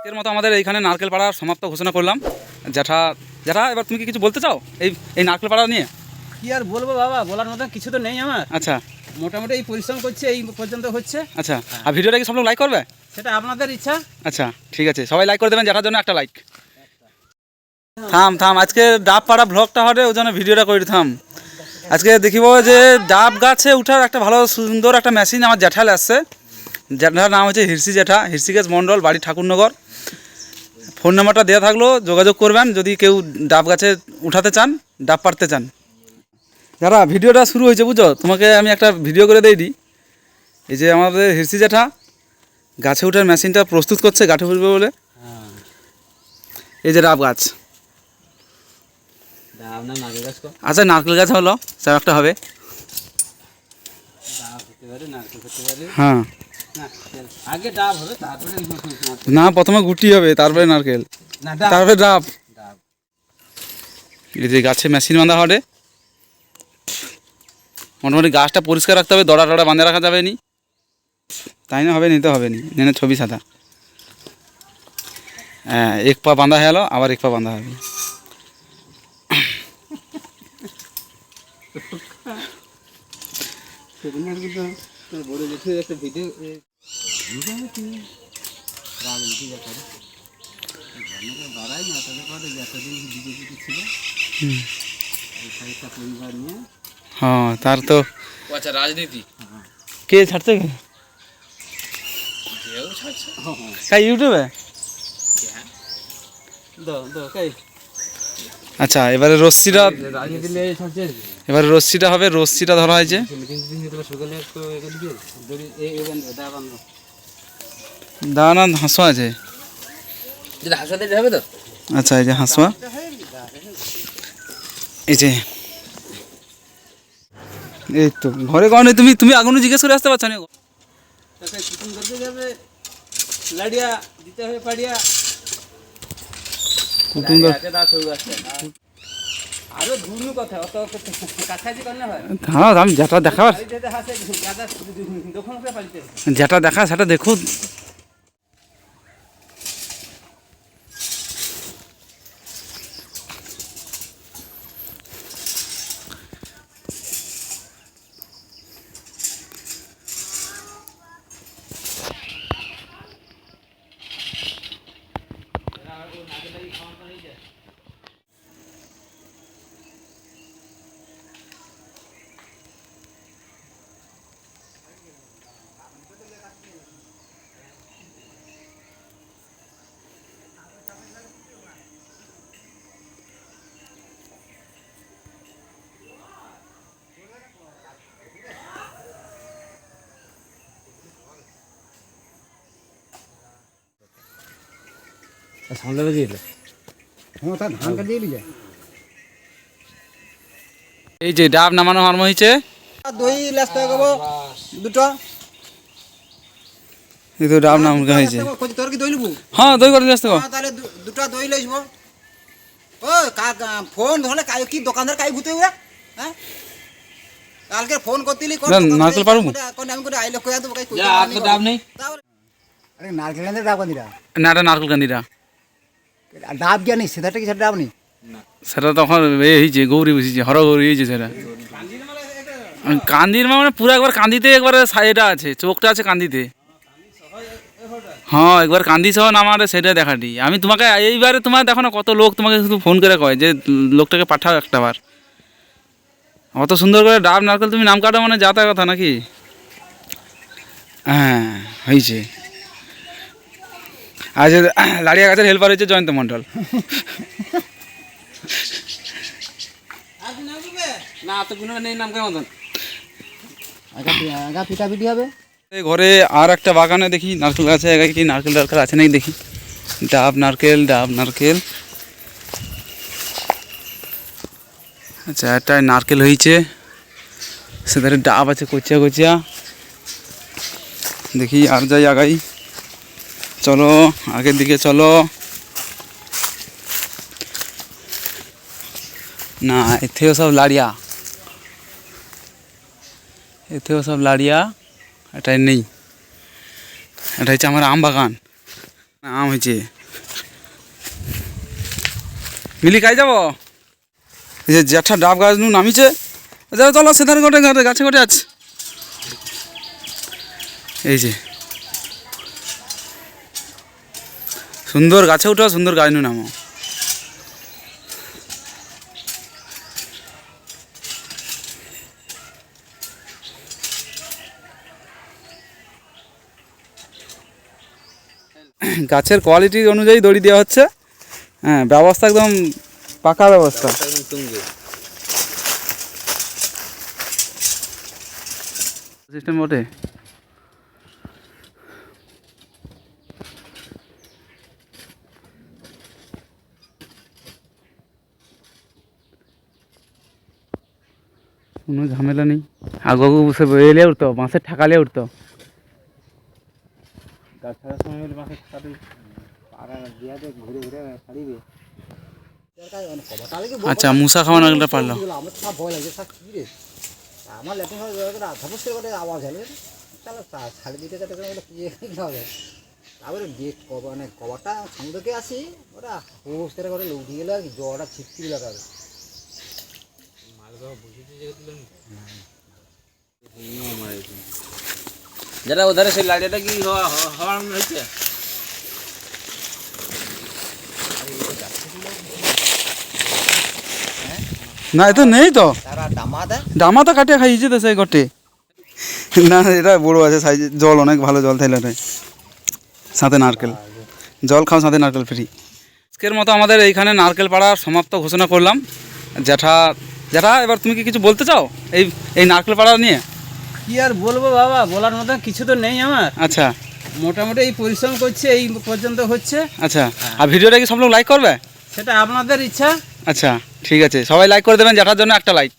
এর মতো আমাদের এইখানে নারকেল পাড়ার সমাপ্ত ঘোষণা করলাম। জ্যাঠা জ্যাঠা এবার তুমি কি কিছু বলতে চাও এই নারকেল পাড়া নিয়ে? কি আর বলবো বাবা, বলার মতো কিছু তো নেই আমার। আচ্ছা, মোটামুটি এই পরিশ্রম করছে, এই পর্যন্ত হচ্ছে। আচ্ছা, আর ভিডিওটা কি সব লোক লাইক করবে? সেটা আপনাদের ইচ্ছা। আচ্ছা ঠিক আছে, সবাই লাইক করে দেবেন, জ্যাঠার জন্য একটা লাইক। থাম থাম, আজকে ডাব পাড়া ব্লগটা হবে, ওই জন্য ভিডিওটা করে থাম। আজকে দেখিব যে ডাব গাছে উঠার একটা ভালো সুন্দর একটা মেশিন আমার জ্যাঠালে আসছে। জ্যাঠার নাম হচ্ছে হিরসি জ্যাঠা, হিরসিকেশ মণ্ডল, বাড়ি ঠাকুরনগর। ফোন নাম্বারটা দেওয়া থাকলো, যোগাযোগ করবেন যদি কেউ ডাব গাছে উঠাতে চান, ডাব পাড়তে চান। যারা ভিডিওটা শুরু হয়েছে বুঝো, তোমাকে আমি একটা ভিডিও করে দিই। এই যে আমাদের হিরসি জ্যাঠা গাছে উঠার মেশিনটা প্রস্তুত করছে গাছে উঠবে বলে। এই যে ডাব গাছ, আচ্ছা নারকেল গাছ হলো, সব একটা হবে। হ্যাঁ না, প্রথমে গুটি হবে, তারপরে নারকেল, তারপরে ডাব। এই যে গাছে মেশিন বাঁধা হবে, মোটামুটি গাছটা পরিষ্কার রাখতে হবে, দড়া টড়া বাঁধে রাখা যাবে নি, তাই না হবে নিতে হবে নি, নেনে ছবি সাদা। হ্যাঁ, এক পা বাঁধা হয়ে গেলো, আবার এক পা বাঁধা হবে। হ্যাঁ, তার তো রাজনীতি কে ছাড়ছে, কাই ইউটিউবে। আচ্ছা, এবারে রশ্মিটা হবে, রশ্মিটা ধরা হয়েছে। দাঁড়ান, হাঁসুয়া আছে। আচ্ছা, এই যে হাঁসুয়া, এই যে এই তো ঘরে কখন তুমি আগুন জিজ্ঞেস করে আসতে পারছো না? হ্যাঁ, আমি যেটা দেখাবার, যেটা দেখা সেটা দেখুন। এই যে ডাব নামানো আরম্ভ হয়েছে। দই লাস্ট দুটো, এই তো ডাব নামানো হয়েছে। তোর কি দই লিবু? হ্যাঁ, দই করে আসতে। তাহলে দুটো দই লইব। ও ফোন ধরলে কি দোকানদার কাই ভূতে ওরা? হ্যাঁ, কালকে ফোন করতিলি নারকেল পারবো আমি করে আইলো কইয়া দেব, কাই কই ডাব নেই। আরে নারকেল কান্দি ডাব কান্দিরা না, এটা নারকেল কান্দিরা ডাব জানি, সেটাটা কি সেটা ডাব নেই? সেটা তখন এ হয়েছে, গৌরী বসেছে, হর গৌরী হয়েছে সেটা। কান্দির মানে পুরো একবার কান্দিতে, একবারে এটা আছে, চোখটা আছে কান্দিতে। হ্যাঁ, একবার কান্দি সহ নামারে সেটা দেখাটি। আমি তোমাকে এইবারে তোমার দেখো না, কত লোক তোমাকে শুধু ফোন করে কয় যে লোকটাকে পাঠাও একটা বার। অত সুন্দর করে ডাব নারকেল তুমি নাম কাটো মানে যাতা কথা নাকি? হ্যাঁ হয়েছে। আর যে লাড়িয়া গাছের হেল্পার হয়েছে জয়ন্ত মণ্ডল। না তো কোনো নেই নাম কেমন পিঠাপিঠি হবে। ঘরে আর একটা বাগানে দেখি নারকেল গাছে কি নারকেল টারকেল আছে নাকি দেখি। ডাব নারকেল, ডাব নারকেল। আচ্ছা, একটাই নারকেল হয়েছে, সেধারে ডাব আছে কচিয়া কচিয়া। দেখি আর যাই আগাই, চলো আগের দিকে চলো। না, এতেও সব লাড়িয়া, এতেও সব লাড়িয়া, এটাই নেই। এটা হচ্ছে আমার আম বাগান। আম হয়েছে মিলি খাই যাব এই যে জ্যাঠা ডাব গাছ নু নামিছে যাও চলো সেধারে গোটে ঘাটে গাছে গোটে আছে এই যে সুন্দর গাছে উঠো সুন্দর গাছ নু নামো গাছের কোয়ালিটি অনুযায়ী দড়ি দেওয়া হচ্ছে হ্যাঁ ব্যবস্থা একদম পাকা ব্যবস্থা সিস্টেম বটে কোনো ঝামেলা নেই আগু বসে এলে উঠতো বাঁশের ঠাকালে উঠতো গাছ ছাড়ার সময় হলে বাঁশের ঠাকাতে আচ্ছা মুসা খাওয়ানো একটা পারলো আমার সব ভয় লাগছে সব কী রে আমার ল্যাটিন ধাপস করে আওয়াজ হলে তাহলে ছাড়ি দিতে যাতে কী হবে তারপরে গেট মানে কভারটা সামুদ্রকে আসি ওরা হোস করে উঠে গেলে আর কি জলটা ছিটকি লাগাবে যেটা ওধারে সেই লাইটটা কি হওয়ার হয়েছে না এ তো নেই তো তারা ডামা দেয় ডামা তো কাটিয়ে খাইছে তো সেই ঘটে না এটা বড় আছে সাইজ জল অনেক ভালো জল থাইলে সাথে নারকেল জল খাও সাথে নারকেল ফ্রি আজকের মতো আমাদের এইখানে নারকেল পাড়ার সমাপ্ত ঘোষণা করলাম জ্যাঠা জ্যাঠা এবার তুমি কি কিছু বলতে চাও এই নারকেল পাড়া নিয়ে কি আর বলবো বাবা বলার মতো কিছু তো নেই আমার আচ্ছা মোটামুটি এই পরিশ্রম করছে এই পর্যন্ত হচ্ছে আচ্ছা আর ভিডিওটা কি সব লোক লাইক করবে সেটা আপনাদের ইচ্ছা আচ্ছা ঠিক আছে সবাই লাইক করে দেবেন জ্যাঠার জন্য একটা লাইক